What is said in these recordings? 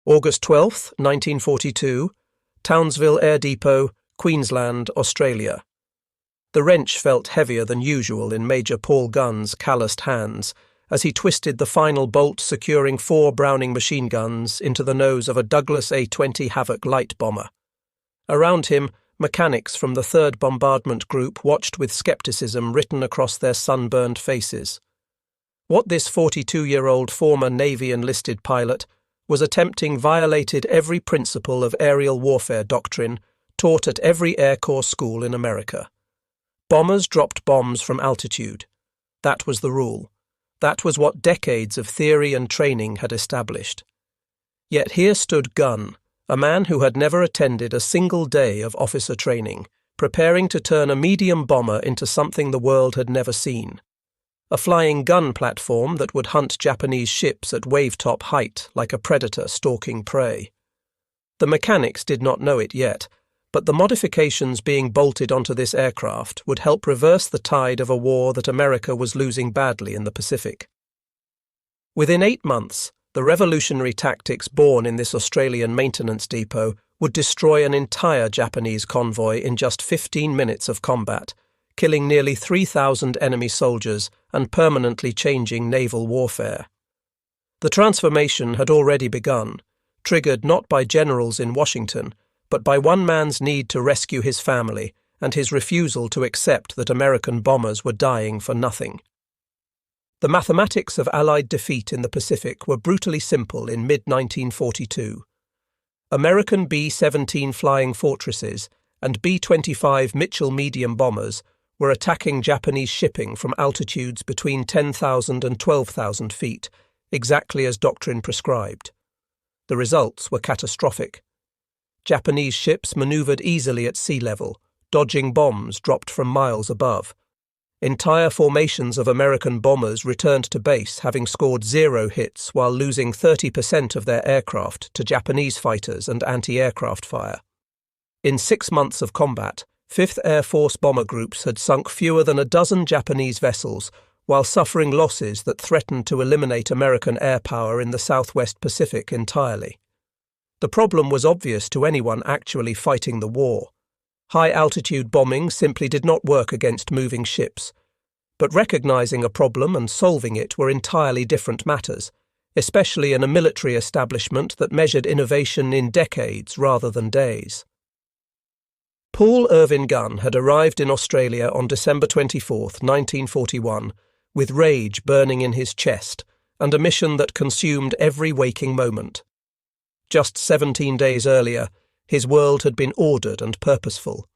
August 12, 1942, Townsville Air Depot, Queensland, Australia. The wrench felt heavier than usual in Major Paul Gunn's calloused hands as he twisted the final bolt securing 4 Browning machine guns into the nose of a Douglas A-20 Havoc light bomber. Around him, mechanics from the 3rd Bombardment Group watched with skepticism written across their sunburned faces. What this 42-year-old former Navy enlisted pilot was attempting violated every principle of aerial warfare doctrine taught at every Air Corps school in America. Bombers dropped bombs from altitude. That was the rule. That was what decades of theory and training had established. Yet here stood Gunn, a man who had never attended a single day of officer training, preparing to turn a medium bomber into something the world had never seen. A flying gun platform that would hunt Japanese ships at wave-top height like a predator stalking prey. The mechanics did not know it yet, but the modifications being bolted onto this aircraft would help reverse the tide of a war that America was losing badly in the Pacific. Within 8 months, the revolutionary tactics born in this Australian maintenance depot would destroy an entire Japanese convoy in just 15 minutes of combat, killing nearly 3,000 enemy soldiers and permanently changing naval warfare. The transformation had already begun, triggered not by generals in Washington, but by one man's need to rescue his family and his refusal to accept that American bombers were dying for nothing. The mathematics of Allied defeat in the Pacific were brutally simple in mid-1942. American B-17 Flying Fortresses and B-25 Mitchell medium bombers were attacking Japanese shipping from altitudes between 10,000 and 12,000 feet, exactly as doctrine prescribed. The results were catastrophic. Japanese ships maneuvered easily at sea level, dodging bombs dropped from miles above. Entire formations of American bombers returned to base having scored 0 hits while losing 30% of their aircraft to Japanese fighters and anti-aircraft fire. In 6 months of combat, 5th Air Force bomber groups had sunk fewer than a dozen Japanese vessels while suffering losses that threatened to eliminate American air power in the Southwest Pacific entirely. The problem was obvious to anyone actually fighting the war. High-altitude bombing simply did not work against moving ships, but recognizing a problem and solving it were entirely different matters, especially in a military establishment that measured innovation in decades rather than days. Paul Irvin Gunn had arrived in Australia on December 24, 1941, with rage burning in his chest and a mission that consumed every waking moment. Just 17 days earlier, his world had been ordered and purposeful.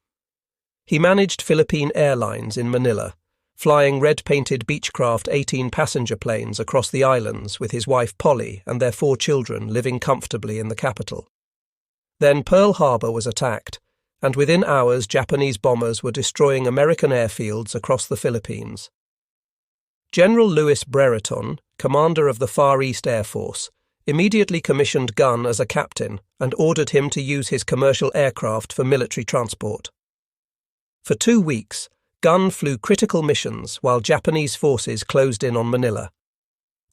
He managed Philippine Airlines in Manila, flying red-painted Beechcraft 18-passenger planes across the islands with his wife Polly and their 4 children living comfortably in the capital. Then Pearl Harbor was attacked, and within hours Japanese bombers were destroying American airfields across the Philippines. General Louis Brereton, commander of the Far East Air Force, immediately commissioned Gunn as a captain and ordered him to use his commercial aircraft for military transport. For 2 weeks, Gunn flew critical missions while Japanese forces closed in on Manila.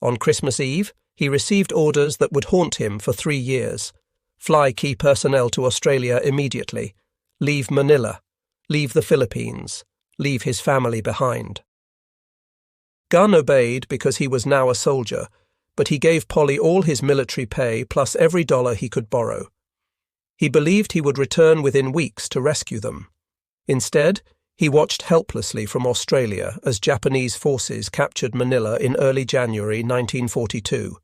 On Christmas Eve, he received orders that would haunt him for 3 years. Fly key personnel to Australia immediately. Leave Manila. Leave the Philippines. Leave his family behind. Gunn obeyed because he was now a soldier, but he gave Polly all his military pay plus every dollar he could borrow. He believed he would return within weeks to rescue them. Instead, he watched helplessly from Australia as Japanese forces captured Manila in early January 1942.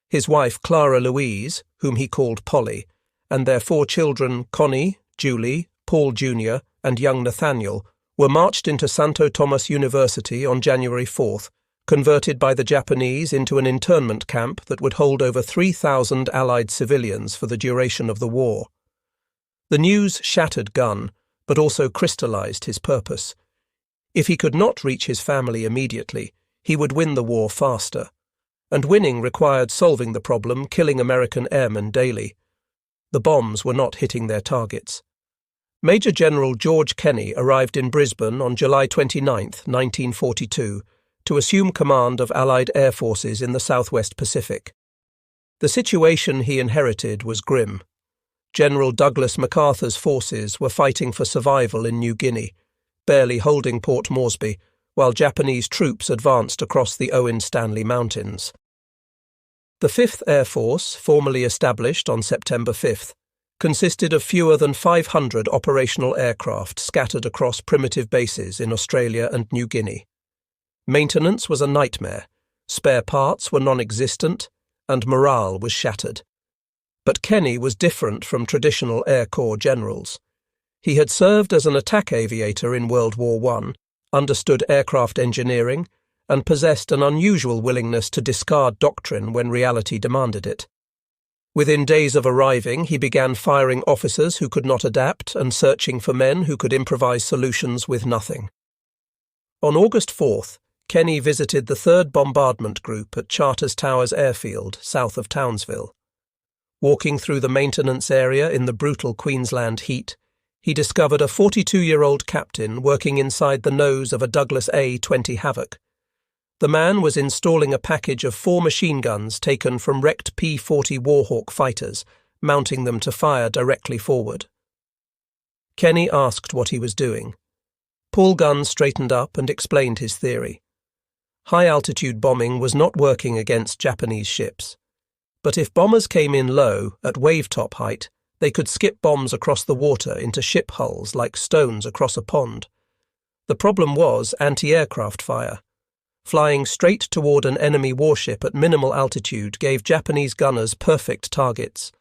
His wife Clara Louise, whom he called Polly, and their 4 children Connie, Julie, Paul Jr., and young Nathaniel were marched into Santo Tomas University on January 4th, converted by the Japanese into an internment camp that would hold over 3,000 Allied civilians for the duration of the war. The news shattered Gunn, but also crystallized his purpose. If he could not reach his family immediately, he would win the war faster. And winning required solving the problem, killing American airmen daily. The bombs were not hitting their targets. Major General George Kenney arrived in Brisbane on July 29, 1942, to assume command of Allied air forces in the Southwest Pacific. The situation he inherited was grim. General Douglas MacArthur's forces were fighting for survival in New Guinea, barely holding Port Moresby, while Japanese troops advanced across the Owen Stanley Mountains. The 5th Air Force, formally established on September 5th, consisted of fewer than 500 operational aircraft scattered across primitive bases in Australia and New Guinea. Maintenance was a nightmare, spare parts were non-existent, and morale was shattered. But Kenny was different from traditional Air Corps generals. He had served as an attack aviator in World War I, understood aircraft engineering, and possessed an unusual willingness to discard doctrine when reality demanded it. Within days of arriving, he began firing officers who could not adapt and searching for men who could improvise solutions with nothing. On August 4th, Kenny visited the 3rd Bombardment Group at Charters Towers Airfield, south of Townsville. Walking through the maintenance area in the brutal Queensland heat, he discovered a 42-year-old captain working inside the nose of a Douglas A-20 Havoc. The man was installing a package of 4 machine guns taken from wrecked P-40 Warhawk fighters, mounting them to fire directly forward. Kenny asked what he was doing. Paul Gunn straightened up and explained his theory. High-altitude bombing was not working against Japanese ships. But if bombers came in low, at wave-top height, they could skip bombs across the water into ship hulls like stones across a pond. The problem was anti-aircraft fire. Flying straight toward an enemy warship at minimal altitude gave Japanese gunners perfect targets.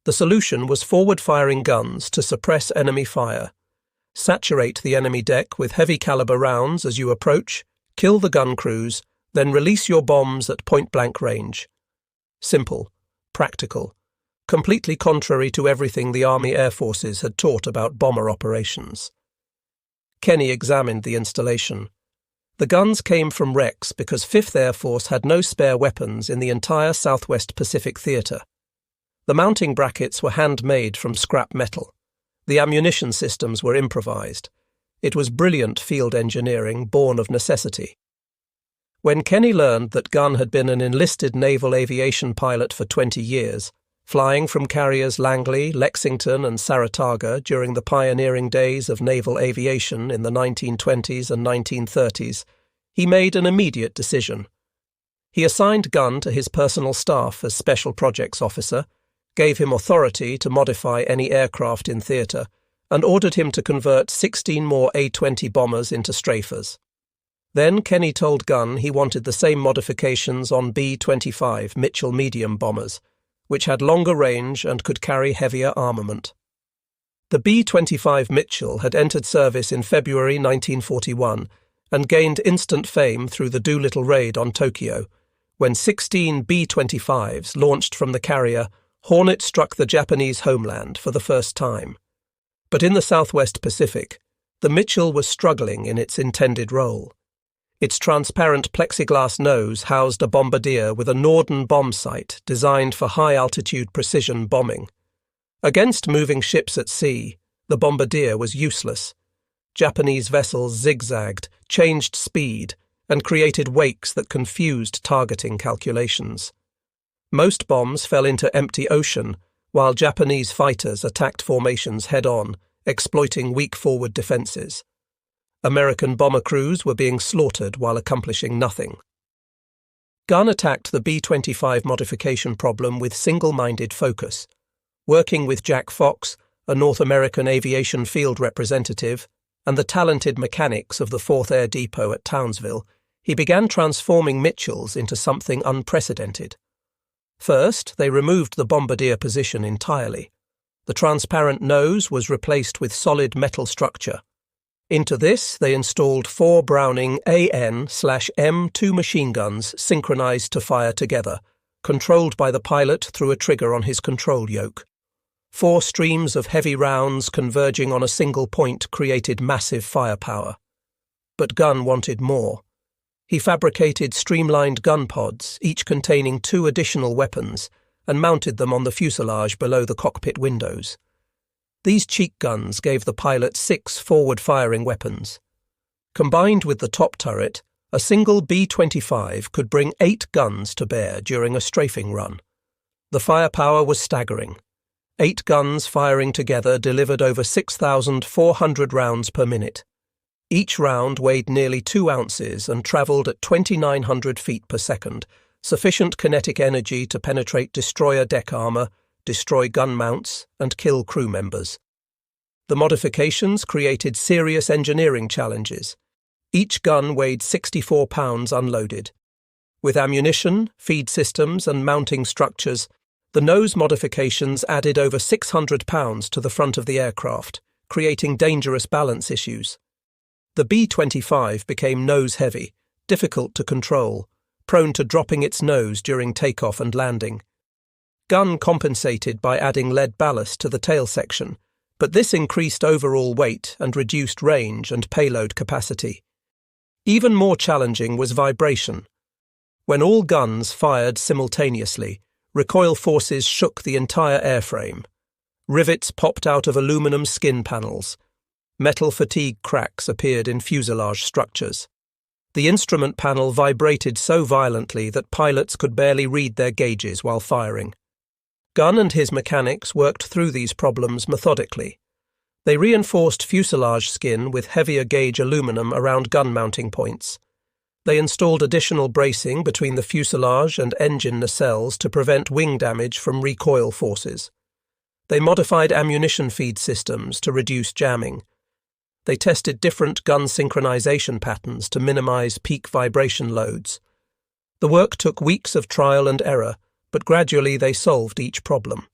The solution was forward-firing guns to suppress enemy fire. Saturate the enemy deck with heavy-caliber rounds as you approach, kill the gun crews, then release your bombs at point-blank range. Simple, practical, completely contrary to everything the Army Air Forces had taught about bomber operations. Kenny examined the installation. The guns came from wrecks because 5th Air Force had no spare weapons in the entire Southwest Pacific Theatre. The mounting brackets were handmade from scrap metal. The ammunition systems were improvised. It was brilliant field engineering born of necessity. When Kenny learned that Gunn had been an enlisted naval aviation pilot for 20 years, flying from carriers Langley, Lexington and Saratoga during the pioneering days of naval aviation in the 1920s and 1930s, he made an immediate decision. He assigned Gunn to his personal staff as Special Projects Officer, gave him authority to modify any aircraft in theatre, and ordered him to convert 16 more A-20 bombers into strafers. Then Kenny told Gunn he wanted the same modifications on B-25 Mitchell medium bombers, which had longer range and could carry heavier armament. The B-25 Mitchell had entered service in February 1941 and gained instant fame through the Doolittle raid on Tokyo, when 16 B-25s launched from the carrier Hornet struck the Japanese homeland for the first time. But in the Southwest Pacific, the Mitchell was struggling in its intended role. Its transparent plexiglass nose housed a bombardier with a Norden bomb sight designed for high-altitude precision bombing. Against moving ships at sea, the bombardier was useless. Japanese vessels zigzagged, changed speed, and created wakes that confused targeting calculations. Most bombs fell into empty ocean, while Japanese fighters attacked formations head-on, exploiting weak forward defences. American bomber crews were being slaughtered while accomplishing nothing. Gunn attacked the B-25 modification problem with single-minded focus. Working with Jack Fox, a North American aviation field representative, and the talented mechanics of the 4th Air Depot at Townsville, he began transforming Mitchells into something unprecedented. First, they removed the bombardier position entirely. The transparent nose was replaced with solid metal structure. Into this, they installed 4 Browning AN/M2 machine guns synchronized to fire together, controlled by the pilot through a trigger on his control yoke. 4 streams of heavy rounds converging on a single point created massive firepower. But Gunn wanted more. He fabricated streamlined gun pods, each containing 2 additional weapons, and mounted them on the fuselage below the cockpit windows. These cheek guns gave the pilot 6 forward-firing weapons. Combined with the top turret, a single B-25 could bring 8 guns to bear during a strafing run. The firepower was staggering. 8 guns firing together delivered over 6,400 rounds per minute. Each round weighed nearly 2 ounces and travelled at 2,900 feet per second, sufficient kinetic energy to penetrate destroyer deck armour, destroy gun mounts, and kill crew members. The modifications created serious engineering challenges. Each gun weighed 64 pounds unloaded. With ammunition, feed systems, and mounting structures, the nose modifications added over 600 pounds to the front of the aircraft, creating dangerous balance issues. The B-25 became nose-heavy, difficult to control, prone to dropping its nose during takeoff and landing. Gunn compensated by adding lead ballast to the tail section, but this increased overall weight and reduced range and payload capacity. Even more challenging was vibration. When all guns fired simultaneously, recoil forces shook the entire airframe. Rivets popped out of aluminum skin panels. Metal fatigue cracks appeared in fuselage structures. The instrument panel vibrated so violently that pilots could barely read their gauges while firing. Gunn and his mechanics worked through these problems methodically. They reinforced fuselage skin with heavier gauge aluminum around gun mounting points. They installed additional bracing between the fuselage and engine nacelles to prevent wing damage from recoil forces. They modified ammunition feed systems to reduce jamming. They tested different gun synchronization patterns to minimize peak vibration loads. The work took weeks of trial and error, but gradually they solved each problem.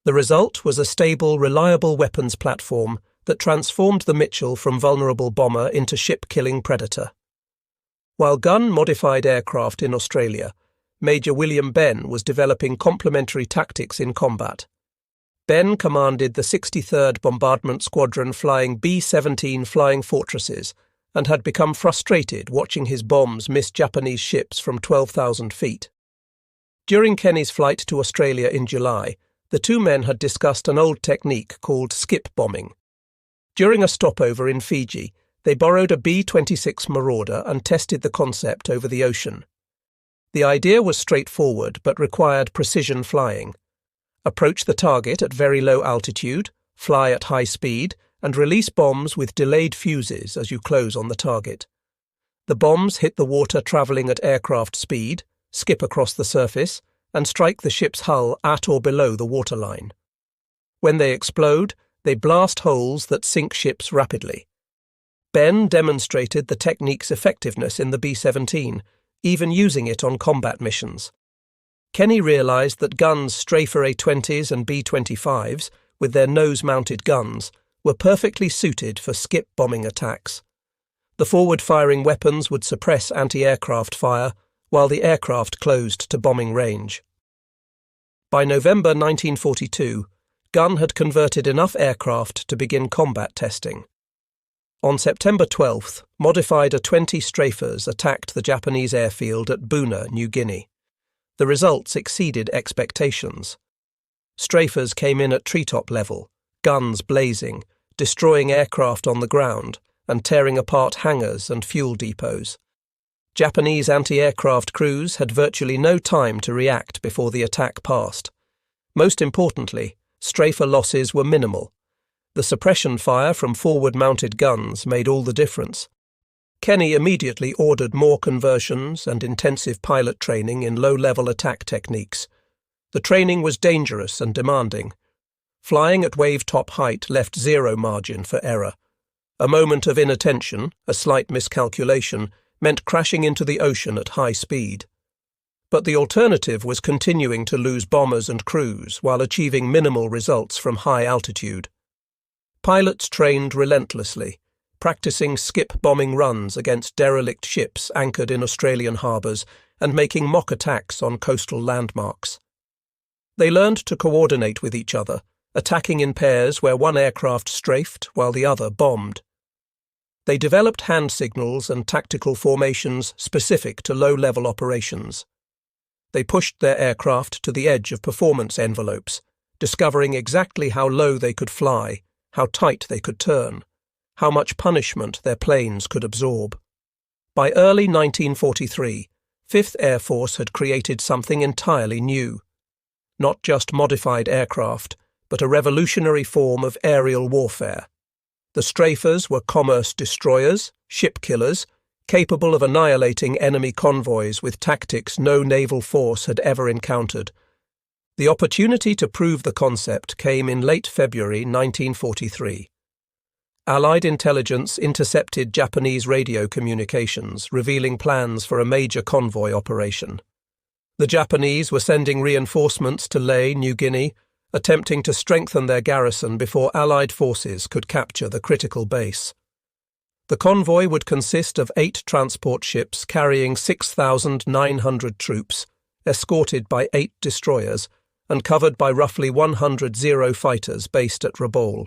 The result was a stable, reliable weapons platform that transformed the Mitchell from vulnerable bomber into ship-killing predator. While Gunn modified aircraft in Australia, Major William Benn was developing complementary tactics in combat. Benn commanded the 63rd Bombardment Squadron flying B-17 Flying Fortresses and had become frustrated watching his bombs miss Japanese ships from 12,000 feet. During Kenny's flight to Australia in July, the two men had discussed an old technique called skip bombing. During a stopover in Fiji, they borrowed a B-26 Marauder and tested the concept over the ocean. The idea was straightforward but required precision flying. Approach the target at very low altitude, fly at high speed, and release bombs with delayed fuses as you close on the target. The bombs hit the water travelling at aircraft speed, skip across the surface, and strike the ship's hull at or below the waterline. When they explode, they blast holes that sink ships rapidly. Benn demonstrated the technique's effectiveness in the B-17, even using it on combat missions. Kenny realised that Gunn's strafer A-20s and B-25s, with their nose-mounted guns, were perfectly suited for skip bombing attacks. The forward-firing weapons would suppress anti-aircraft fire, while the aircraft closed to bombing range. By November 1942, Gunn had converted enough aircraft to begin combat testing. On September 12th, modified A-20 strafers attacked the Japanese airfield at Buna, New Guinea. The results exceeded expectations. Strafers came in at treetop level, guns blazing, destroying aircraft on the ground, and tearing apart hangars and fuel depots. Japanese anti-aircraft crews had virtually no time to react before the attack passed. Most importantly, strafer losses were minimal. The suppression fire from forward-mounted guns made all the difference. Kenny immediately ordered more conversions and intensive pilot training in low-level attack techniques. The training was dangerous and demanding. Flying at wave-top height left zero margin for error. A moment of inattention, a slight miscalculation, meant crashing into the ocean at high speed. But the alternative was continuing to lose bombers and crews while achieving minimal results from high altitude. Pilots trained relentlessly, practicing skip-bombing runs against derelict ships anchored in Australian harbours and making mock attacks on coastal landmarks. They learned to coordinate with each other, attacking in pairs where one aircraft strafed while the other bombed. They developed hand signals and tactical formations specific to low-level operations. They pushed their aircraft to the edge of performance envelopes, discovering exactly how low they could fly, how tight they could turn, how much punishment their planes could absorb. By early 1943, 5th Air Force had created something entirely new. not just modified aircraft, but a revolutionary form of aerial warfare. The strafers were commerce destroyers, ship killers, capable of annihilating enemy convoys with tactics no naval force had ever encountered. The opportunity to prove the concept came in late February 1943. Allied intelligence intercepted Japanese radio communications, revealing plans for a major convoy operation. The Japanese were sending reinforcements to Lae, New Guinea, attempting to strengthen their garrison before Allied forces could capture the critical base. The convoy would consist of 8 transport ships carrying 6,900 troops, escorted by 8 destroyers, and covered by roughly 100 Zero fighters based at Rabaul.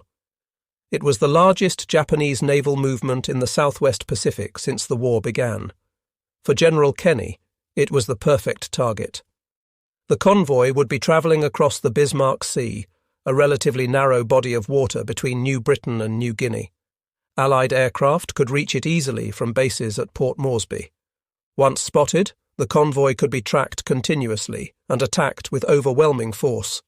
It was the largest Japanese naval movement in the Southwest Pacific since the war began. For General Kenny, it was the perfect target. The convoy would be travelling across the Bismarck Sea, a relatively narrow body of water between New Britain and New Guinea. Allied aircraft could reach it easily from bases at Port Moresby. Once spotted, the convoy could be tracked continuously and attacked with overwhelming force.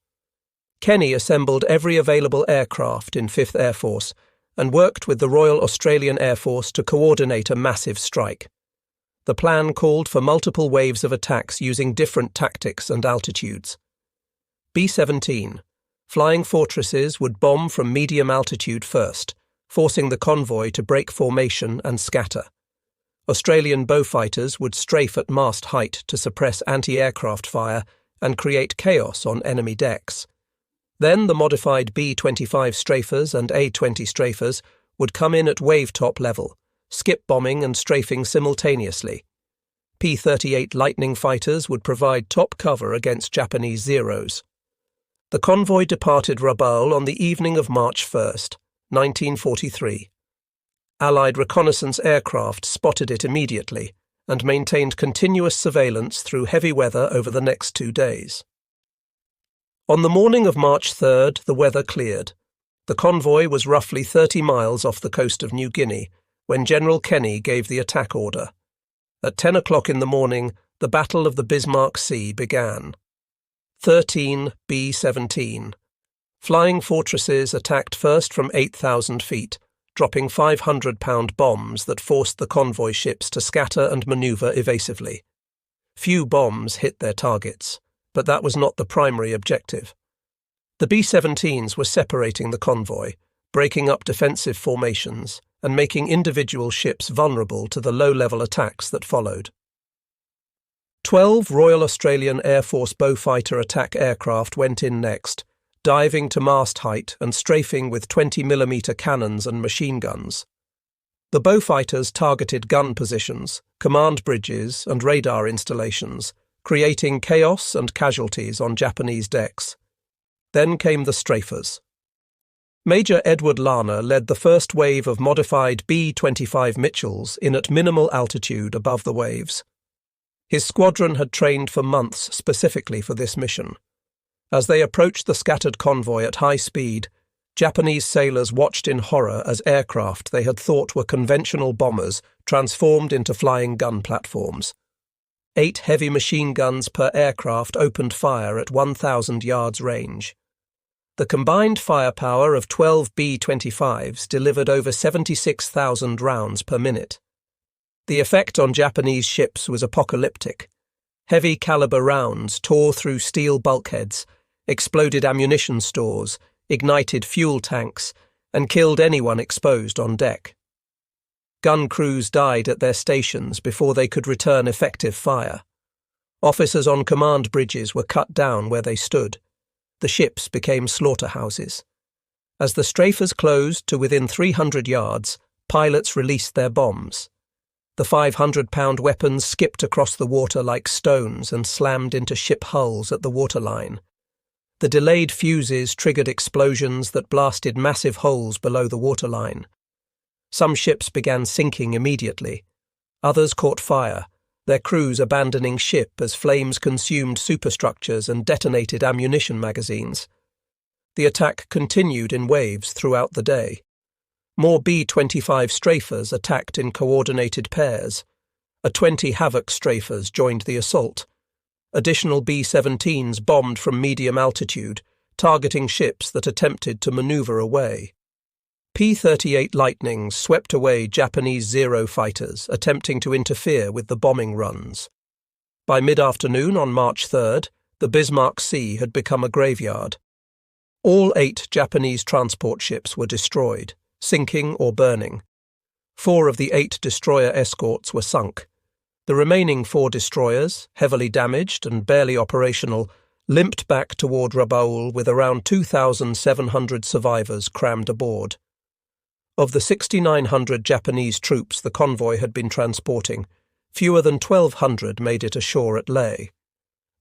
Kenny assembled every available aircraft in 5th Air Force and worked with the Royal Australian Air Force to coordinate a massive strike. The plan called for multiple waves of attacks using different tactics and altitudes. B-17. Flying fortresses would bomb from medium altitude first, forcing the convoy to break formation and scatter. Australian Beaufighters would strafe at mast height to suppress anti-aircraft fire and create chaos on enemy decks. Then the modified B-25 strafers and A-20 strafers would come in at wave-top level, skip bombing and strafing simultaneously. P-38 Lightning fighters would provide top cover against Japanese Zeros. The convoy departed Rabaul on the evening of March 1st, 1943. Allied reconnaissance aircraft spotted it immediately and maintained continuous surveillance through heavy weather over the next 2 days. On the morning of March 3rd, the weather cleared. The convoy was roughly 30 miles off the coast of New Guinea when General Kenny gave the attack order. At 10 o'clock in the morning, the Battle of the Bismarck Sea began. 13 B-17. Flying fortresses attacked first from 8,000 feet, dropping 500-pound bombs that forced the convoy ships to scatter and maneuver evasively. Few bombs hit their targets, but that was not the primary objective. The B-17s were separating the convoy, breaking up defensive formations, and making individual ships vulnerable to the low-level attacks that followed. 12 Royal Australian Air Force Beaufighter attack aircraft went in next, diving to mast height and strafing with 20mm cannons and machine guns. The Beaufighters targeted gun positions, command bridges, and radar installations, creating chaos and casualties on Japanese decks. Then came the strafers. Major Edward Larner led the first wave of modified B-25 Mitchells in at minimal altitude above the waves. His squadron had trained for months specifically for this mission. As they approached the scattered convoy at high speed, Japanese sailors watched in horror as aircraft they had thought were conventional bombers transformed into flying gun platforms. 8 heavy machine guns per aircraft opened fire at 1,000 yards range. The combined firepower of 12 B-25s delivered over 76,000 rounds per minute. The effect on Japanese ships was apocalyptic. Heavy caliber rounds tore through steel bulkheads, exploded ammunition stores, ignited fuel tanks, and killed anyone exposed on deck. Gun crews died at their stations before they could return effective fire. Officers on command bridges were cut down where they stood. The ships became slaughterhouses. As the strafers closed to within 300 yards, pilots released their bombs. The 500-pound weapons skipped across the water like stones and slammed into ship hulls at the waterline. The delayed fuses triggered explosions that blasted massive holes below the waterline. Some ships began sinking immediately. Others caught fire, their crews abandoning ship as flames consumed superstructures and detonated ammunition magazines. The attack continued in waves throughout the day. More B-25 strafers attacked in coordinated pairs. A 20 Havoc strafers joined the assault. Additional B-17s bombed from medium altitude, targeting ships that attempted to maneuver away. P-38 Lightnings swept away Japanese Zero fighters attempting to interfere with the bombing runs. By mid-afternoon on March 3rd, the Bismarck Sea had become a graveyard. All 8 Japanese transport ships were destroyed, sinking or burning. 4 of the 8 destroyer escorts were sunk. The remaining 4 destroyers, heavily damaged and barely operational, limped back toward Rabaul with around 2,700 survivors crammed aboard. Of the 6,900 Japanese troops the convoy had been transporting, fewer than 1,200 made it ashore at Leh.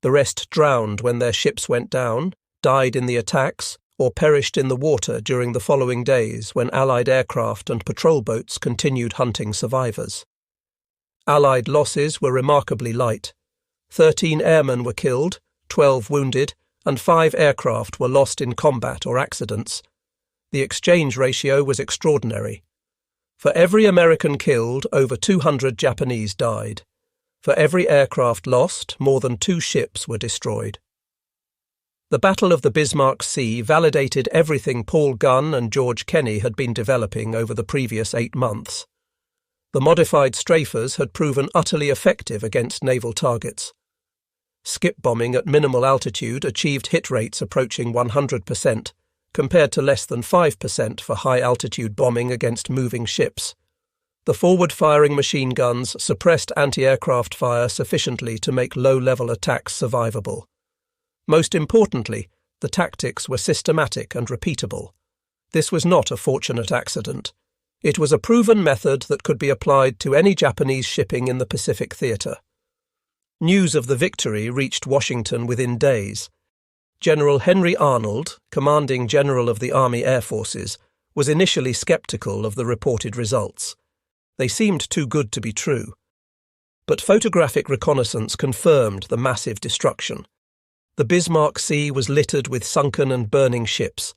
The rest drowned when their ships went down, died in the attacks, or perished in the water during the following days when Allied aircraft and patrol boats continued hunting survivors. Allied losses were remarkably light. 13 airmen were killed, 12 wounded, and 5 aircraft were lost in combat or accidents. The exchange ratio was extraordinary. For every American killed, over 200 Japanese died. For every aircraft lost, more than 2 ships were destroyed. The Battle of the Bismarck Sea validated everything Paul Gunn and George Kenney had been developing over the previous 8 months. The modified strafers had proven utterly effective against naval targets. Skip bombing at minimal altitude achieved hit rates approaching 100%, compared to less than 5% for high-altitude bombing against moving ships. The forward-firing machine guns suppressed anti-aircraft fire sufficiently to make low-level attacks survivable. Most importantly, the tactics were systematic and repeatable. This was not a fortunate accident. It was a proven method that could be applied to any Japanese shipping in the Pacific theatre. News of the victory reached Washington within days. General Henry Arnold, commanding general of the Army Air Forces, was initially skeptical of the reported results. They seemed too good to be true. But photographic reconnaissance confirmed the massive destruction. The Bismarck Sea was littered with sunken and burning ships.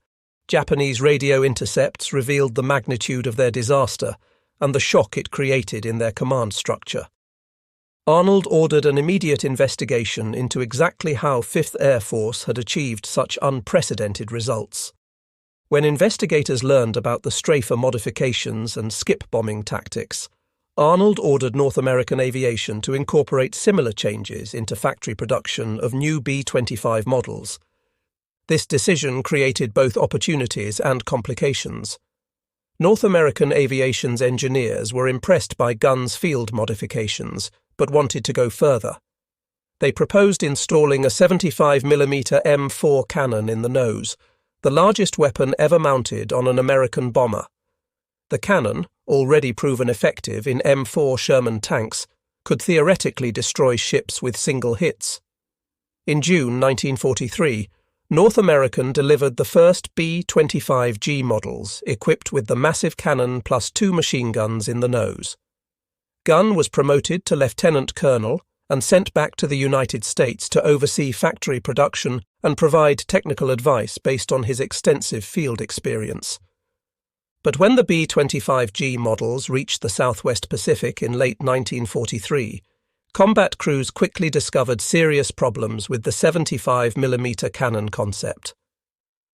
Japanese radio intercepts revealed the magnitude of their disaster and the shock it created in their command structure. Arnold ordered an immediate investigation into exactly how 5th Air Force had achieved such unprecedented results. When investigators learned about the strafer modifications and skip bombing tactics, Arnold ordered North American aviation to incorporate similar changes into factory production of new B-25 models. This decision created both opportunities and complications. North American aviation's engineers were impressed by Gunn's field modifications, but wanted to go further. They proposed installing a 75mm M4 cannon in the nose, the largest weapon ever mounted on an American bomber. The cannon, already proven effective in M4 Sherman tanks, could theoretically destroy ships with single hits. In June 1943, North American delivered the first B-25G models equipped with the massive cannon plus 2 machine guns in the nose. Gunn was promoted to lieutenant colonel and sent back to the United States to oversee factory production and provide technical advice based on his extensive field experience. But when the B-25G models reached the Southwest Pacific in late 1943, combat crews quickly discovered serious problems with the 75mm cannon concept.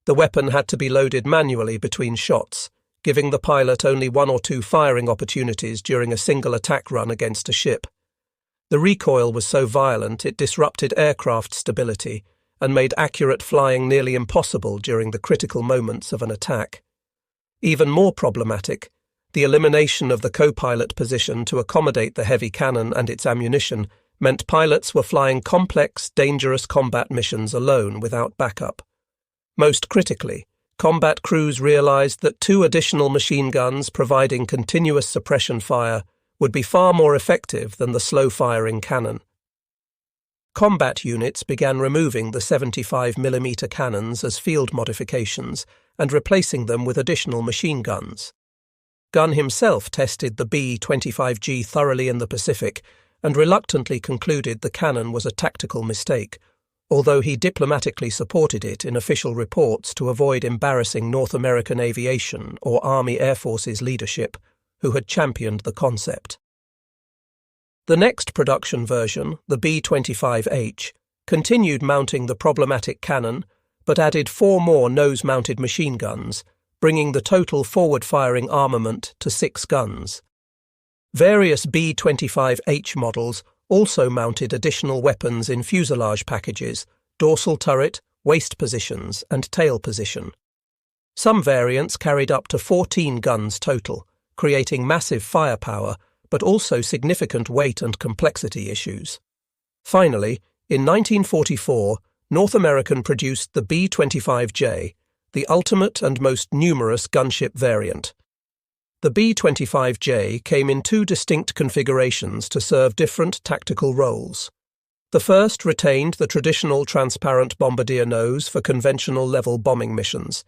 The weapon had to be loaded manually between shots, giving the pilot only 1 or 2 firing opportunities during a single attack run against a ship. The recoil was so violent it disrupted aircraft stability and made accurate flying nearly impossible during the critical moments of an attack. Even more problematic, the elimination of the co-pilot position to accommodate the heavy cannon and its ammunition meant pilots were flying complex, dangerous combat missions alone without backup. Most critically, combat crews realized that 2 additional machine guns providing continuous suppression fire would be far more effective than the slow-firing cannon. Combat units began removing the 75mm cannons as field modifications and replacing them with additional machine guns. Gunn himself tested the B-25G thoroughly in the Pacific and reluctantly concluded the cannon was a tactical mistake, although he diplomatically supported it in official reports to avoid embarrassing North American aviation or Army Air Forces leadership, who had championed the concept. The next production version, the B-25H, continued mounting the problematic cannon, but added 4 more nose-mounted machine guns, bringing the total forward-firing armament to 6 guns. Various B-25H models also mounted additional weapons in fuselage packages, dorsal turret, waist positions, and tail position. Some variants carried up to 14 guns total, creating massive firepower, but also significant weight and complexity issues. Finally, in 1944, North American produced the B-25J, the ultimate and most numerous gunship variant. The B-25J came in 2 distinct configurations to serve different tactical roles. The first retained the traditional transparent bombardier nose for conventional level bombing missions.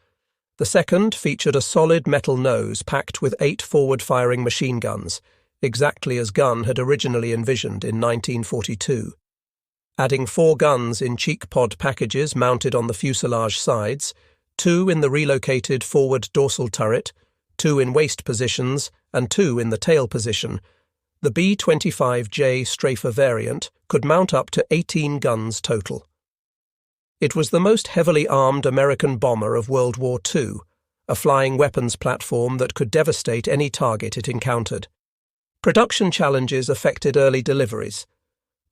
The second featured a solid metal nose packed with 8 forward-firing machine guns, exactly as Gunn had originally envisioned in 1942. Adding 4 guns in cheek pod packages mounted on the fuselage sides, 2 in the relocated forward dorsal turret, 2 in waist positions, and 2 in the tail position, the B-25J strafer variant could mount up to 18 guns total. It was the most heavily armed American bomber of World War II, a flying weapons platform that could devastate any target it encountered. Production challenges affected early deliveries.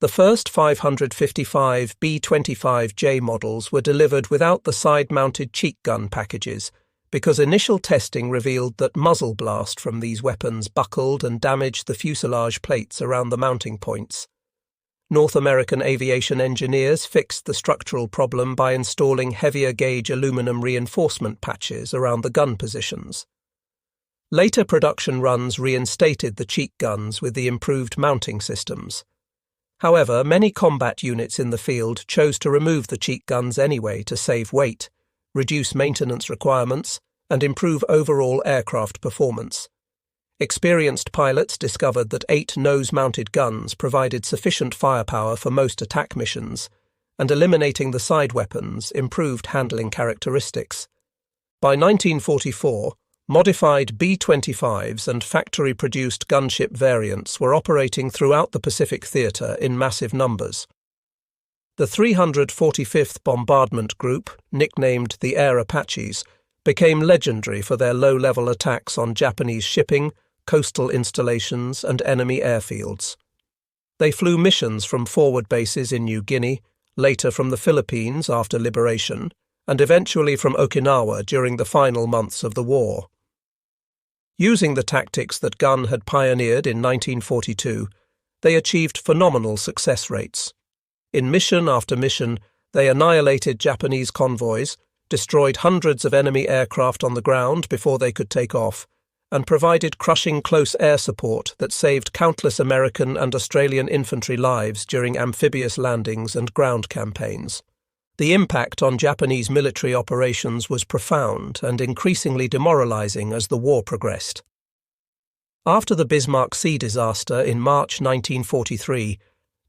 The first 555 B-25J models were delivered without the side-mounted cheek gun packages, because initial testing revealed that muzzle blast from these weapons buckled and damaged the fuselage plates around the mounting points. North American aviation engineers fixed the structural problem by installing heavier-gauge aluminum reinforcement patches around the gun positions. Later production runs reinstated the cheek guns with the improved mounting systems. However, many combat units in the field chose to remove the cheek guns anyway to save weight, reduce maintenance requirements, and improve overall aircraft performance. Experienced pilots discovered that 8 nose-mounted guns provided sufficient firepower for most attack missions, and eliminating the side weapons improved handling characteristics. By 1944, modified B-25s and factory-produced gunship variants were operating throughout the Pacific Theatre in massive numbers. The 345th Bombardment Group, nicknamed the Air Apaches, became legendary for their low-level attacks on Japanese shipping, coastal installations, and enemy airfields. They flew missions from forward bases in New Guinea, later from the Philippines after liberation, and eventually from Okinawa during the final months of the war. Using the tactics that Gunn had pioneered in 1942, they achieved phenomenal success rates. In mission after mission, they annihilated Japanese convoys, destroyed hundreds of enemy aircraft on the ground before they could take off, and provided crushing close air support that saved countless American and Australian infantry lives during amphibious landings and ground campaigns. The impact on Japanese military operations was profound and increasingly demoralizing as the war progressed. After the Bismarck Sea disaster in March 1943,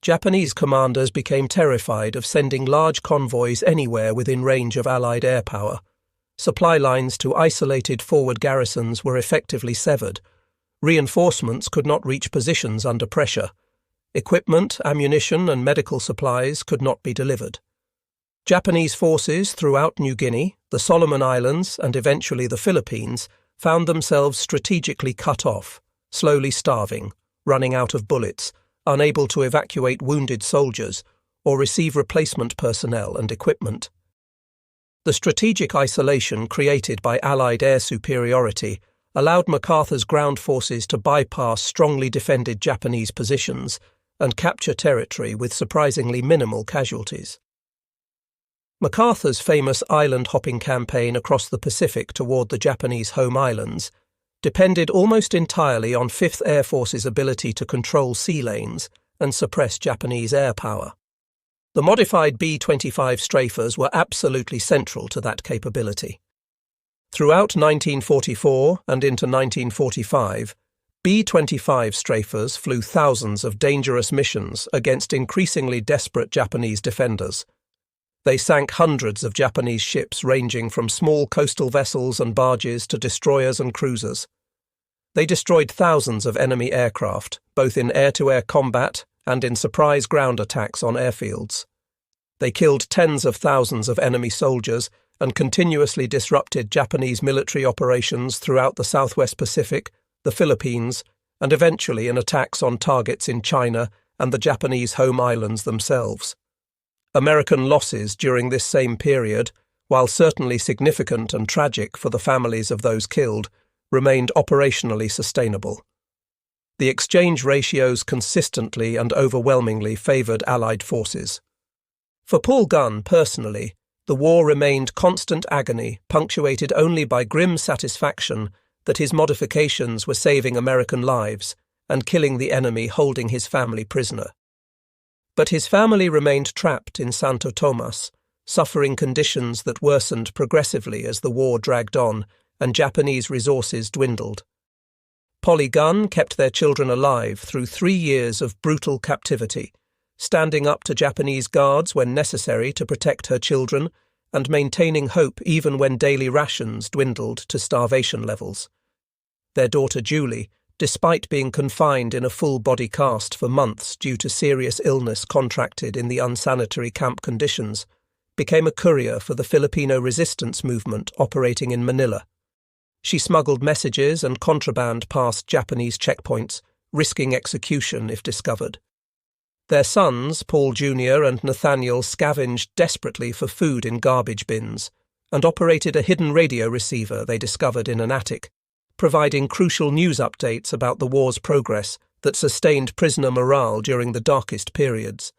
Japanese commanders became terrified of sending large convoys anywhere within range of Allied air power. Supply lines to isolated forward garrisons were effectively severed. Reinforcements could not reach positions under pressure. Equipment, ammunition, and medical supplies could not be delivered. Japanese forces throughout New Guinea, the Solomon Islands, and eventually the Philippines found themselves strategically cut off, slowly starving, running out of bullets, unable to evacuate wounded soldiers or receive replacement personnel and equipment. The strategic isolation created by Allied air superiority allowed MacArthur's ground forces to bypass strongly defended Japanese positions and capture territory with surprisingly minimal casualties. MacArthur's famous island-hopping campaign across the Pacific toward the Japanese home islands depended almost entirely on 5th Air Force's ability to control sea lanes and suppress Japanese air power. The modified B-25 strafers were absolutely central to that capability. Throughout 1944 and into 1945, B-25 strafers flew thousands of dangerous missions against increasingly desperate Japanese defenders. They sank hundreds of Japanese ships ranging from small coastal vessels and barges to destroyers and cruisers. They destroyed thousands of enemy aircraft, both in air-to-air combat and in surprise ground attacks on airfields. They killed tens of thousands of enemy soldiers and continuously disrupted Japanese military operations throughout the Southwest Pacific, the Philippines, and eventually in attacks on targets in China and the Japanese home islands themselves. American losses during this same period, while certainly significant and tragic for the families of those killed, remained operationally sustainable. The exchange ratios consistently and overwhelmingly favoured Allied forces. For Paul Gunn, personally, the war remained constant agony, punctuated only by grim satisfaction that his modifications were saving American lives and killing the enemy holding his family prisoner. But his family remained trapped in Santo Tomas, suffering conditions that worsened progressively as the war dragged on and Japanese resources dwindled. Polly Gunn kept their children alive through 3 years of brutal captivity, standing up to Japanese guards when necessary to protect her children and maintaining hope even when daily rations dwindled to starvation levels. Their daughter Julie, despite being confined in a full-body cast for months due to serious illness contracted in the unsanitary camp conditions, became a courier for the Filipino resistance movement operating in Manila. She smuggled messages and contraband past Japanese checkpoints, risking execution if discovered. Their sons, Paul Jr. and Nathaniel, scavenged desperately for food in garbage bins and operated a hidden radio receiver they discovered in an attic, providing crucial news updates about the war's progress that sustained prisoner morale during the darkest periods.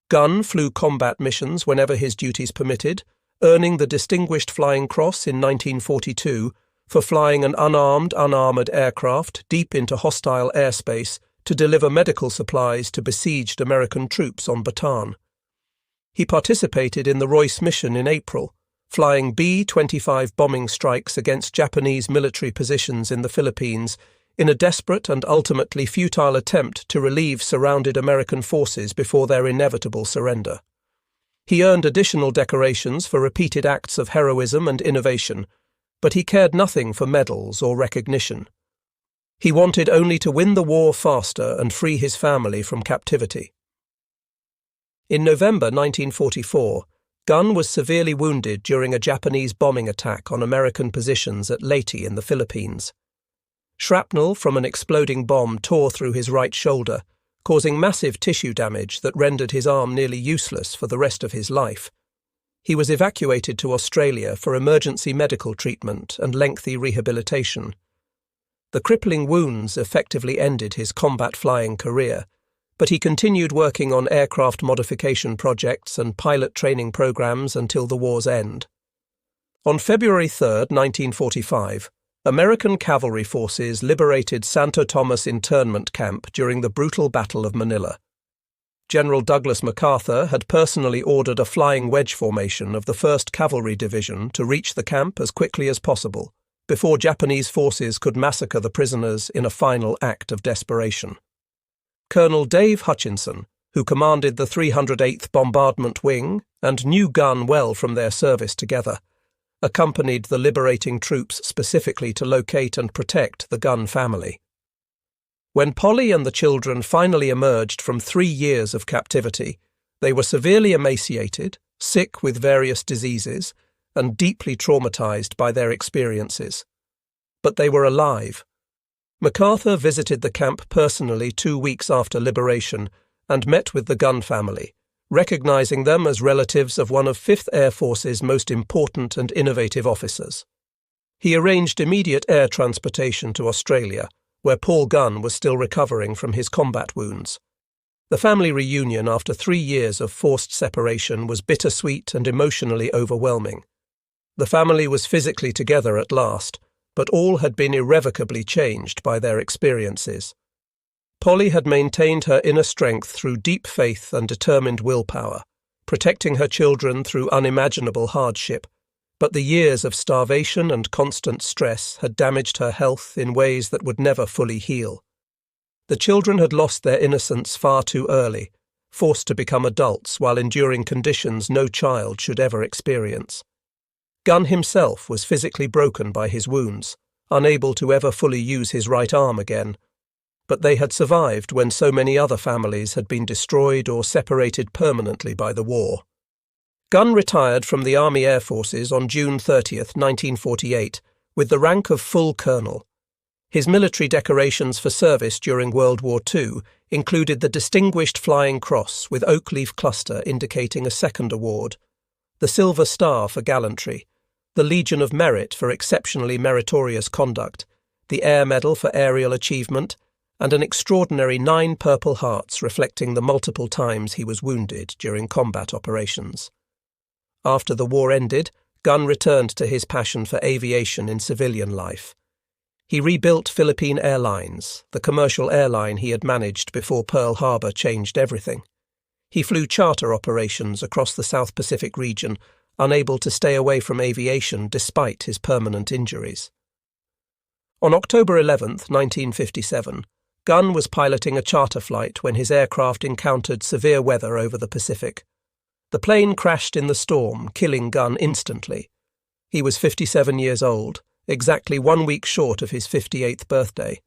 Gunn flew combat missions whenever his duties permitted, earning the Distinguished Flying Cross in 1942 for flying an unarmored aircraft deep into hostile airspace to deliver medical supplies to besieged American troops on Bataan. He participated in the Royce mission in April, flying B-25 bombing strikes against Japanese military positions in the Philippines in a desperate and ultimately futile attempt to relieve surrounded American forces before their inevitable surrender. He earned additional decorations for repeated acts of heroism and innovation, but he cared nothing for medals or recognition. He wanted only to win the war faster and free his family from captivity. In November 1944, Gunn was severely wounded during a Japanese bombing attack on American positions at Leyte in the Philippines. Shrapnel from an exploding bomb tore through his right shoulder, causing massive tissue damage that rendered his arm nearly useless for the rest of his life. He was evacuated to Australia for emergency medical treatment and lengthy rehabilitation. The crippling wounds effectively ended his combat flying career, but he continued working on aircraft modification projects and pilot training programs until the war's end. On February 3, 1945, American cavalry forces liberated Santo Tomas internment camp during the brutal Battle of Manila. General Douglas MacArthur had personally ordered a flying wedge formation of the 1st Cavalry Division to reach the camp as quickly as possible, before Japanese forces could massacre the prisoners in a final act of desperation. Colonel Dave Hutchinson, who commanded the 308th Bombardment Wing and knew Gunn well from their service together, accompanied the liberating troops specifically to locate and protect the Gunn family. When Polly and the children finally emerged from 3 years of captivity, they were severely emaciated, sick with various diseases, and deeply traumatized by their experiences. But they were alive. MacArthur visited the camp personally 2 weeks after liberation and met with the Gunn family, recognizing them as relatives of one of 5th Air Force's most important and innovative officers. He arranged immediate air transportation to Australia, where Paul Gunn was still recovering from his combat wounds. The family reunion after 3 years of forced separation was bittersweet and emotionally overwhelming. The family was physically together at last, but all had been irrevocably changed by their experiences. Polly had maintained her inner strength through deep faith and determined willpower, protecting her children through unimaginable hardship, but the years of starvation and constant stress had damaged her health in ways that would never fully heal. The children had lost their innocence far too early, forced to become adults while enduring conditions no child should ever experience. Gunn himself was physically broken by his wounds, unable to ever fully use his right arm again, but they had survived when so many other families had been destroyed or separated permanently by the war. Gunn retired from the Army Air Forces on June 30, 1948, with the rank of full colonel. His military decorations for service during World War II included the Distinguished Flying Cross with oak leaf cluster indicating a second award, the Silver Star for gallantry, the Legion of Merit for exceptionally meritorious conduct, the Air Medal for aerial achievement, and an extraordinary 9 Purple Hearts reflecting the multiple times he was wounded during combat operations. After the war ended, Gunn returned to his passion for aviation in civilian life. He rebuilt Philippine Airlines, the commercial airline he had managed before Pearl Harbor changed everything. He flew charter operations across the South Pacific region, unable to stay away from aviation despite his permanent injuries. On October 11, 1957, Gunn was piloting a charter flight when his aircraft encountered severe weather over the Pacific. The plane crashed in the storm, killing Gunn instantly. He was 57 years old, exactly 1 week short of his 58th birthday.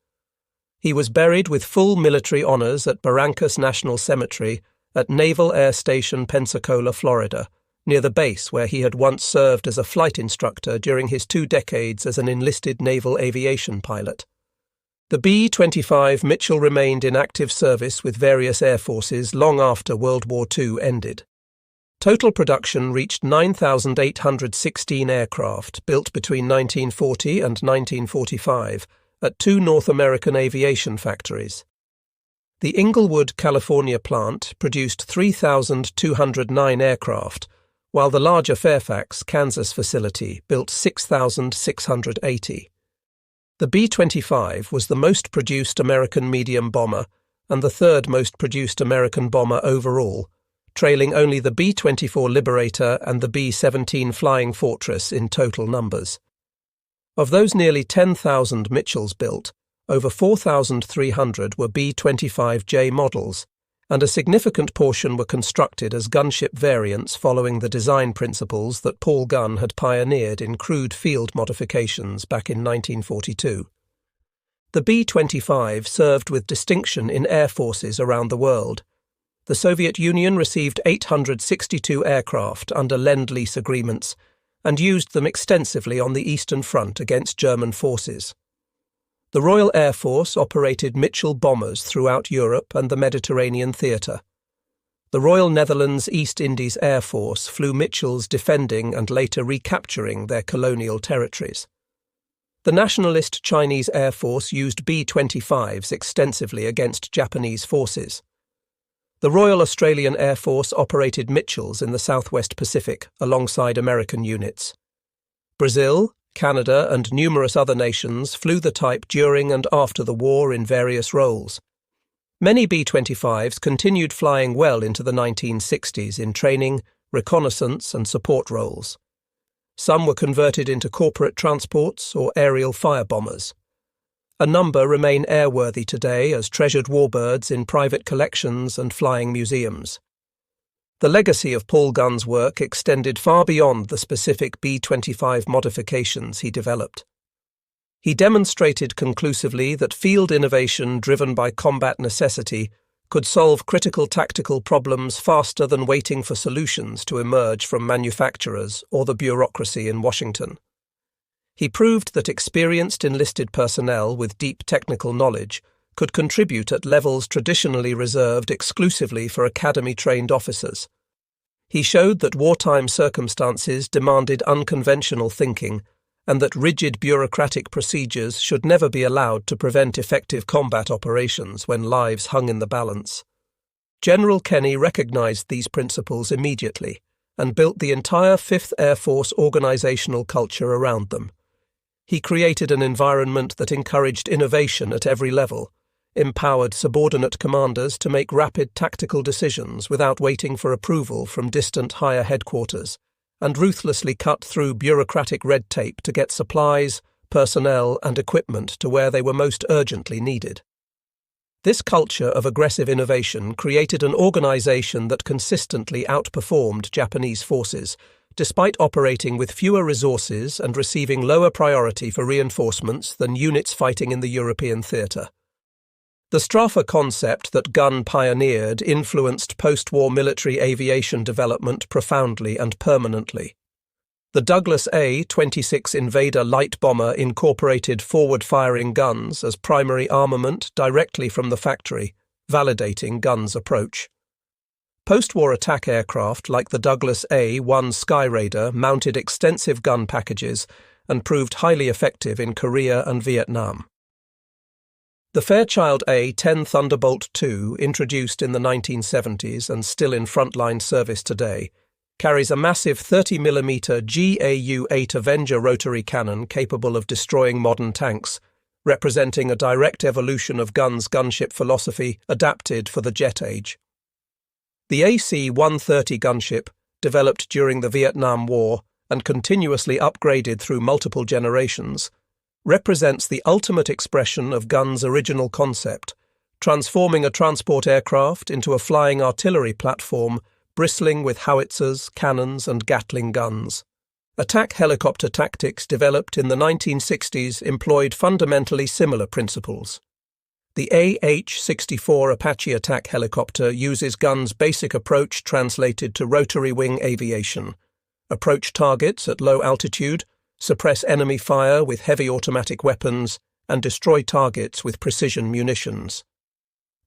He was buried with full military honors at Barrancas National Cemetery at Naval Air Station Pensacola, Florida, near the base where he had once served as a flight instructor during his 2 decades as an enlisted naval aviation pilot. The B-25 Mitchell remained in active service with various air forces long after World War II ended. Total production reached 9,816 aircraft built between 1940 and 1945 at 2 North American aviation factories. The Inglewood, California plant produced 3,209 aircraft, while the larger Fairfax, Kansas facility built 6,680. The B-25 was the most produced American medium bomber and the 3rd most produced American bomber overall, trailing only the B-24 Liberator and the B-17 Flying Fortress in total numbers. Of those nearly 10,000 Mitchells built, over 4,300 were B-25J models, and a significant portion were constructed as gunship variants following the design principles that Paul Gunn had pioneered in crude field modifications back in 1942. The B-25 served with distinction in air forces around the world. The Soviet Union received 862 aircraft under Lend-Lease agreements and used them extensively on the Eastern Front against German forces. The Royal Air Force operated Mitchell bombers throughout Europe and the Mediterranean theatre. The Royal Netherlands East Indies Air Force flew Mitchells defending and later recapturing their colonial territories. The nationalist Chinese Air Force used B-25s extensively against Japanese forces. The Royal Australian Air Force operated Mitchells in the Southwest Pacific alongside American units. Brazil, Canada, and numerous other nations flew the type during and after the war in various roles. Many B-25s continued flying well into the 1960s in training, reconnaissance, and support roles. Some were converted into corporate transports or aerial firebombers. A number remain airworthy today as treasured warbirds in private collections and flying museums. The legacy of Paul Gunn's work extended far beyond the specific B-25 modifications he developed. He demonstrated conclusively that field innovation driven by combat necessity could solve critical tactical problems faster than waiting for solutions to emerge from manufacturers or the bureaucracy in Washington. He proved that experienced enlisted personnel with deep technical knowledge could contribute at levels traditionally reserved exclusively for academy-trained officers. He showed that wartime circumstances demanded unconventional thinking and that rigid bureaucratic procedures should never be allowed to prevent effective combat operations when lives hung in the balance. General Kenny recognized these principles immediately and built the entire 5th Air Force organizational culture around them. He created an environment that encouraged innovation at every level, empowered subordinate commanders to make rapid tactical decisions without waiting for approval from distant higher headquarters, and ruthlessly cut through bureaucratic red tape to get supplies, personnel, and equipment to where they were most urgently needed. This culture of aggressive innovation created an organization that consistently outperformed Japanese forces, despite operating with fewer resources and receiving lower priority for reinforcements than units fighting in the European theatre. The strafer concept that Gunn pioneered influenced post-war military aviation development profoundly and permanently. The Douglas A-26 Invader light bomber incorporated forward-firing guns as primary armament directly from the factory, validating Gunn's approach. Post-war attack aircraft like the Douglas A-1 Skyraider mounted extensive gun packages and proved highly effective in Korea and Vietnam. The Fairchild A-10 Thunderbolt II, introduced in the 1970s and still in frontline service today, carries a massive 30mm GAU-8 Avenger rotary cannon capable of destroying modern tanks, representing a direct evolution of Gunn's gunship philosophy adapted for the jet age. The AC-130 gunship, developed during the Vietnam War and continuously upgraded through multiple generations, represents the ultimate expression of Gunn's original concept, transforming a transport aircraft into a flying artillery platform bristling with howitzers, cannons, and Gatling guns. Attack helicopter tactics developed in the 1960s employed fundamentally similar principles. The AH-64 Apache attack helicopter uses Gunn's basic approach translated to rotary wing aviation: approach targets at low altitude, suppress enemy fire with heavy automatic weapons, and destroy targets with precision munitions.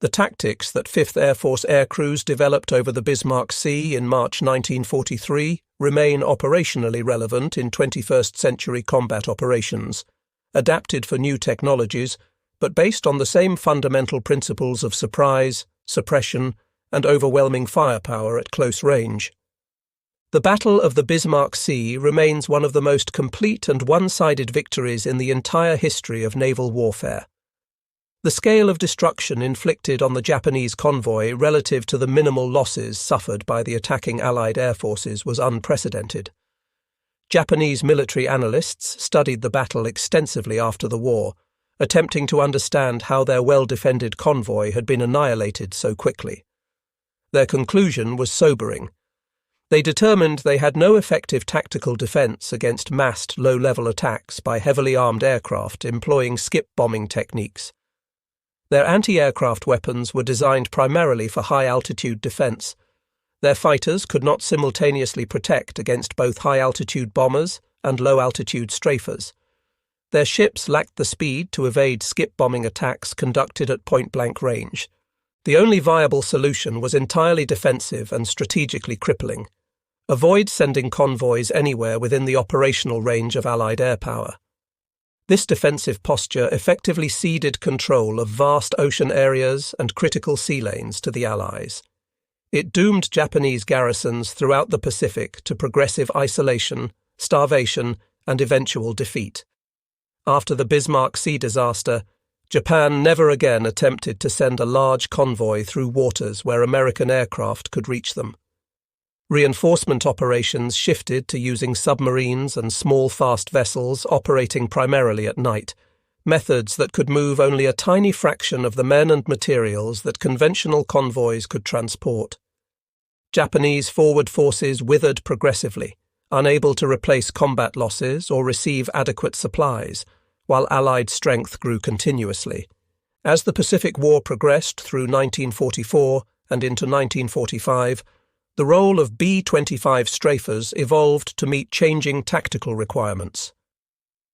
The tactics that 5th Air Force aircrews developed over the Bismarck Sea in March 1943 remain operationally relevant in 21st century combat operations, adapted for new technologies, but based on the same fundamental principles of surprise, suppression, and overwhelming firepower at close range. The Battle of the Bismarck Sea remains one of the most complete and one-sided victories in the entire history of naval warfare. The scale of destruction inflicted on the Japanese convoy relative to the minimal losses suffered by the attacking Allied air forces was unprecedented. Japanese military analysts studied the battle extensively after the war, attempting to understand how their well-defended convoy had been annihilated so quickly. Their conclusion was sobering. They determined they had no effective tactical defense against massed low-level attacks by heavily armed aircraft employing skip bombing techniques. Their anti-aircraft weapons were designed primarily for high-altitude defense. Their fighters could not simultaneously protect against both high-altitude bombers and low-altitude strafers. Their ships lacked the speed to evade skip-bombing attacks conducted at point-blank range. The only viable solution was entirely defensive and strategically crippling. Avoid sending convoys anywhere within the operational range of Allied air power. This defensive posture effectively ceded control of vast ocean areas and critical sea lanes to the Allies. It doomed Japanese garrisons throughout the Pacific to progressive isolation, starvation, and eventual defeat. After the Bismarck Sea disaster, Japan never again attempted to send a large convoy through waters where American aircraft could reach them. Reinforcement operations shifted to using submarines and small fast vessels operating primarily at night, methods that could move only a tiny fraction of the men and materials that conventional convoys could transport. Japanese forward forces withered progressively, unable to replace combat losses or receive adequate supplies, while Allied strength grew continuously. As the Pacific War progressed through 1944 and into 1945, the role of B-25 strafers evolved to meet changing tactical requirements.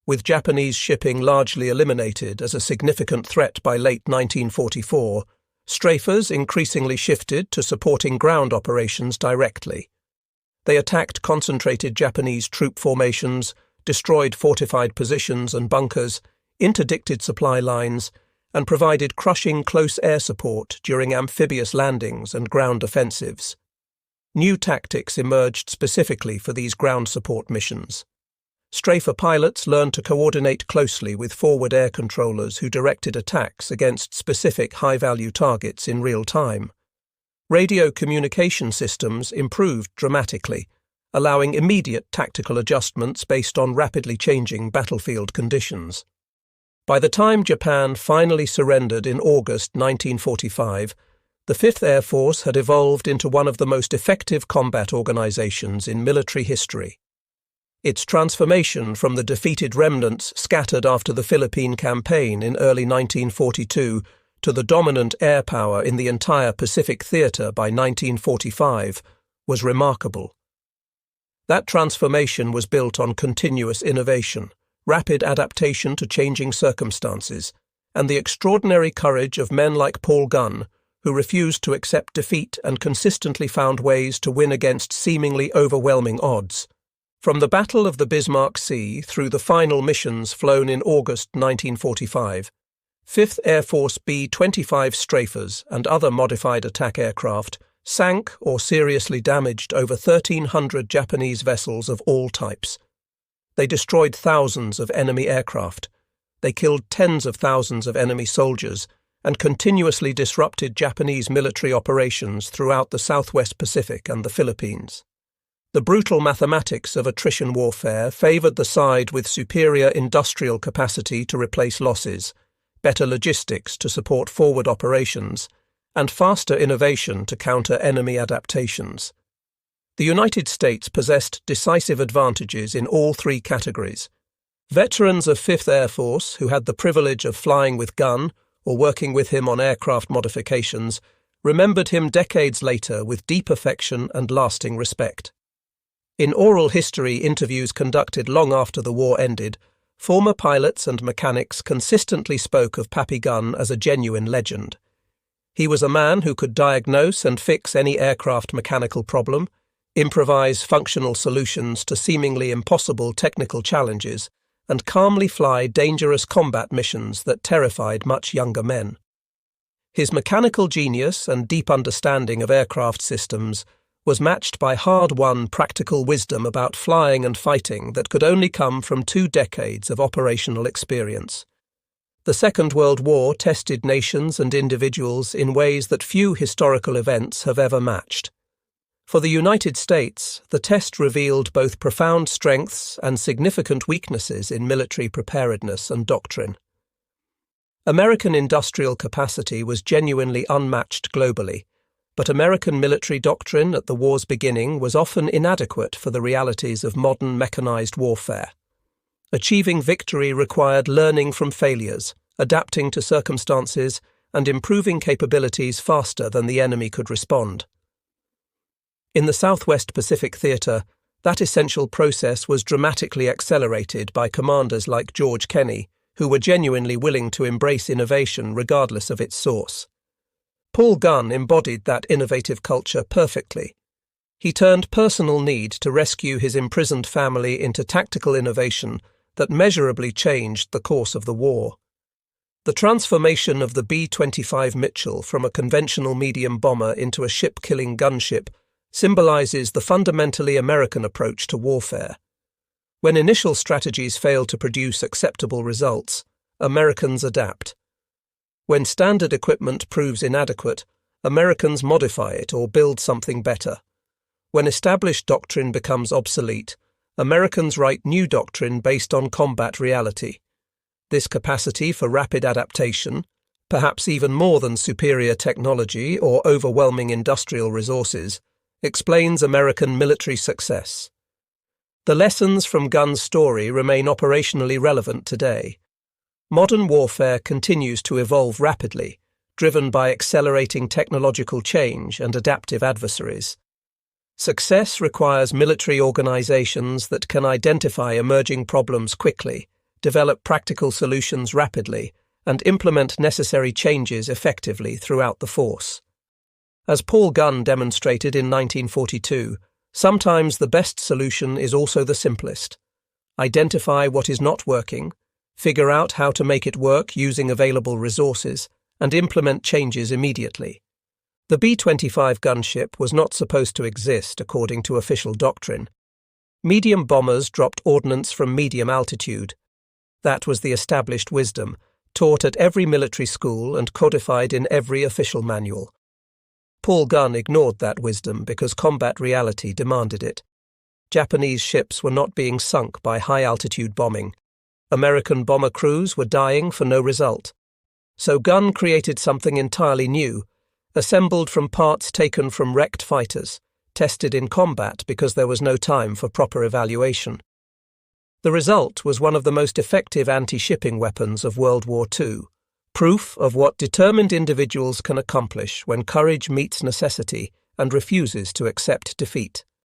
With Japanese shipping largely eliminated as a significant threat by late 1944, strafers increasingly shifted to supporting ground operations directly. They attacked concentrated Japanese troop formations, destroyed fortified positions and bunkers, interdicted supply lines, and provided crushing close air support during amphibious landings and ground offensives. New tactics emerged specifically for these ground support missions. Strafer pilots learned to coordinate closely with forward air controllers who directed attacks against specific high-value targets in real time. Radio communication systems improved dramatically, allowing immediate tactical adjustments based on rapidly changing battlefield conditions. By the time Japan finally surrendered in August 1945, the 5th Air Force had evolved into one of the most effective combat organizations in military history. Its transformation from the defeated remnants scattered after the Philippine campaign in early 1942 to the dominant air power in the entire Pacific theater by 1945 was remarkable. That transformation was built on continuous innovation, rapid adaptation to changing circumstances, and the extraordinary courage of men like Paul Gunn, who refused to accept defeat and consistently found ways to win against seemingly overwhelming odds. From the Battle of the Bismarck Sea through the final missions flown in August 1945, 5th Air Force B-25 strafers and other modified attack aircraft sank or seriously damaged over 1,300 Japanese vessels of all types. They destroyed thousands of enemy aircraft. They killed tens of thousands of enemy soldiers and continuously disrupted Japanese military operations throughout the Southwest Pacific and the Philippines. The brutal mathematics of attrition warfare favored the side with superior industrial capacity to replace losses, better logistics to support forward operations, and faster innovation to counter enemy adaptations. The United States possessed decisive advantages in all three categories. Veterans of 5th Air Force, who had the privilege of flying with Gunn or working with him on aircraft modifications, remembered him decades later with deep affection and lasting respect. In oral history interviews conducted long after the war ended, former pilots and mechanics consistently spoke of Pappy Gunn as a genuine legend. He was a man who could diagnose and fix any aircraft mechanical problem, improvise functional solutions to seemingly impossible technical challenges, and calmly fly dangerous combat missions that terrified much younger men. His mechanical genius and deep understanding of aircraft systems was matched by hard-won practical wisdom about flying and fighting that could only come from 2 decades of operational experience. The Second World War tested nations and individuals in ways that few historical events have ever matched. For the United States, the test revealed both profound strengths and significant weaknesses in military preparedness and doctrine. American industrial capacity was genuinely unmatched globally, but American military doctrine at the war's beginning was often inadequate for the realities of modern mechanized warfare. Achieving victory required learning from failures, adapting to circumstances, and improving capabilities faster than the enemy could respond. In the Southwest Pacific Theater, that essential process was dramatically accelerated by commanders like George Kenney, who were genuinely willing to embrace innovation regardless of its source. Paul Gunn embodied that innovative culture perfectly. He turned personal need to rescue his imprisoned family into tactical innovation that measurably changed the course of the war. The transformation of the B-25 Mitchell from a conventional medium bomber into a ship-killing gunship symbolizes the fundamentally American approach to warfare. When initial strategies fail to produce acceptable results, Americans adapt. When standard equipment proves inadequate, Americans modify it or build something better. When established doctrine becomes obsolete, Americans write new doctrine based on combat reality. This capacity for rapid adaptation, perhaps even more than superior technology or overwhelming industrial resources, explains American military success. The lessons from Gunn's story remain operationally relevant today. Modern warfare continues to evolve rapidly, driven by accelerating technological change and adaptive adversaries. Success requires military organizations that can identify emerging problems quickly, develop practical solutions rapidly, and implement necessary changes effectively throughout the force. As Paul Gunn demonstrated in 1942, sometimes the best solution is also the simplest. Identify what is not working, figure out how to make it work using available resources, and implement changes immediately. The B-25 gunship was not supposed to exist according to official doctrine. Medium bombers dropped ordnance from medium altitude. That was the established wisdom, taught at every military school and codified in every official manual. Paul Gunn ignored that wisdom because combat reality demanded it. Japanese ships were not being sunk by high-altitude bombing. American bomber crews were dying for no result. So Gunn created something entirely new, assembled from parts taken from wrecked fighters, tested in combat because there was no time for proper evaluation. The result was one of the most effective anti-shipping weapons of World War II, proof of what determined individuals can accomplish when courage meets necessity and refuses to accept defeat.